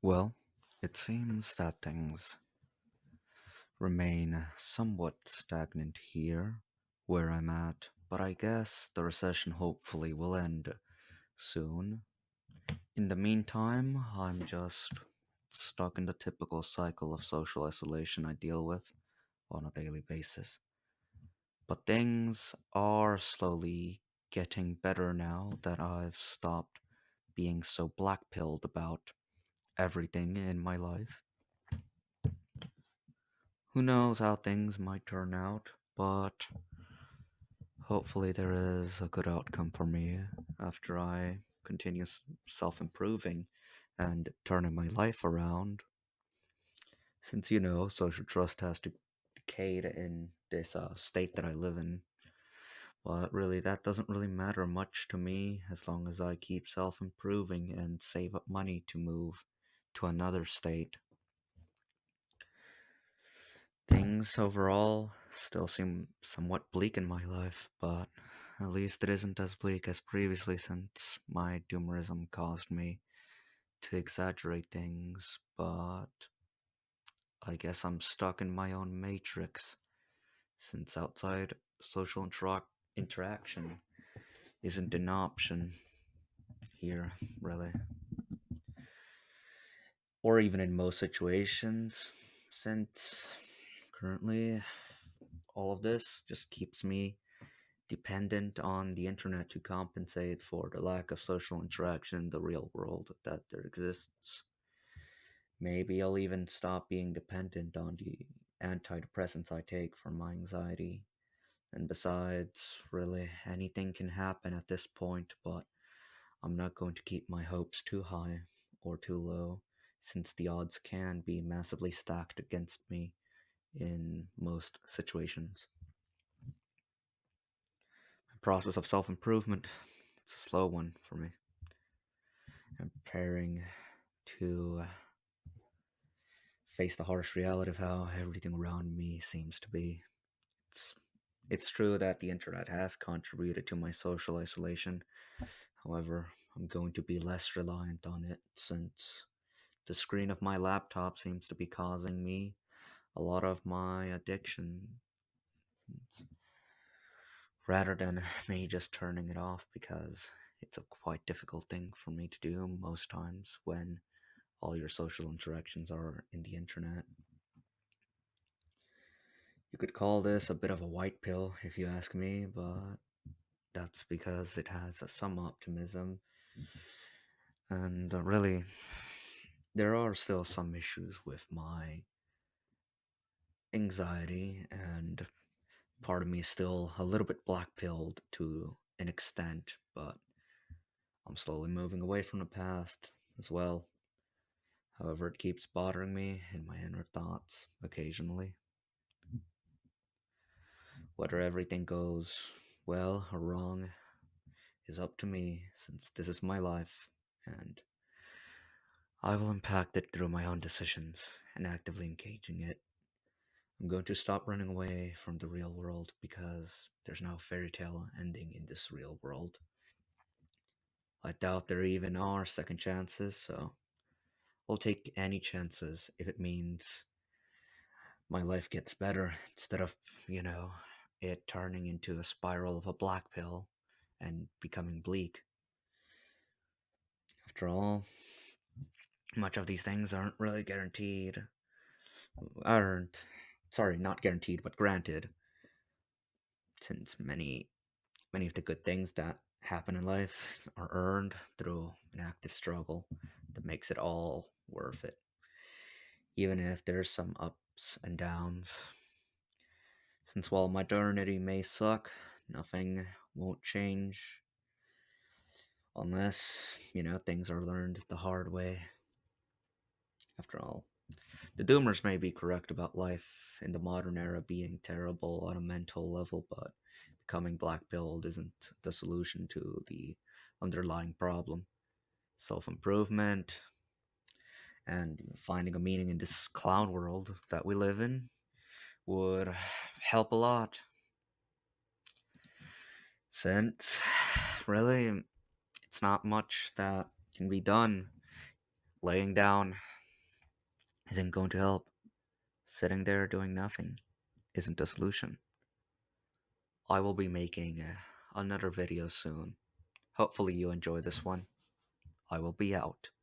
Well, it seems that things remain somewhat stagnant here where I'm at, but I guess the recession hopefully will end soon. In the meantime, I'm just stuck in the typical cycle of social isolation I deal with on a daily basis. But things are slowly getting better now that I've stopped being so black pilled about everything in my life. Who knows how things might turn out, but hopefully there is a good outcome for me after I continue self improving and turning my life around. Since, social trust has to decayed in this state that I live in. But really, that doesn't really matter much to me as long as I keep self improving and save up money to move to another state. Things overall still seem somewhat bleak in my life, but at least it isn't as bleak as previously since my doomerism caused me to exaggerate things, but I guess I'm stuck in my own matrix since outside social interaction isn't an option here, really. Or even in most situations, since currently all of this just keeps me dependent on the internet to compensate for the lack of social interaction in the real world that there exists. Maybe I'll even stop being dependent on the antidepressants I take for my anxiety. And besides, really, anything can happen at this point, but I'm not going to keep my hopes too high or too low, since the odds can be massively stacked against me in most situations. The process of self improvement, it's a slow one for me. I'm preparing to face the harsh reality of how everything around me seems to be. It's it's true that the internet has contributed to my social isolation. However, I'm going to be less reliant on it since the screen of my laptop seems to be causing me a lot of my addiction rather than me just turning it off because it's a quite difficult thing for me to do most times when all your social interactions are in the internet. You could call this a bit of a white pill if you ask me, but that's because it has some optimism. And really, there are still some issues with my anxiety, and part of me is still a little bit black pilled to an extent, but I'm slowly moving away from the past as well. However, it keeps bothering me in my inner thoughts occasionally. Whether everything goes well or wrong is up to me, since this is my life, and I will impact it through my own decisions and actively engaging it. I'm going to stop running away from the real world because there's no fairy tale ending in this real world. I doubt there even are second chances, so I'll take any chances if it means my life gets better instead of, it turning into a spiral of a black pill and becoming bleak. After all, much of these things aren't really guaranteed. Aren't, sorry, not guaranteed, but granted, since many of the good things that happen in life are earned through an active struggle that makes it all worth it. Even if there's some ups and downs. Since while modernity may suck, nothing won't change unless, things are learned the hard way. After all, the doomers may be correct about life in the modern era being terrible on a mental level, but becoming black pilled isn't the solution to the underlying problem. Self improvement and finding a meaning in this clown world that we live in would help a lot. Since, really, it's not much that can be done. Laying down isn't going to help. Sitting there doing nothing isn't a solution. I will be making another video soon. Hopefully, you enjoy this one. I will be out.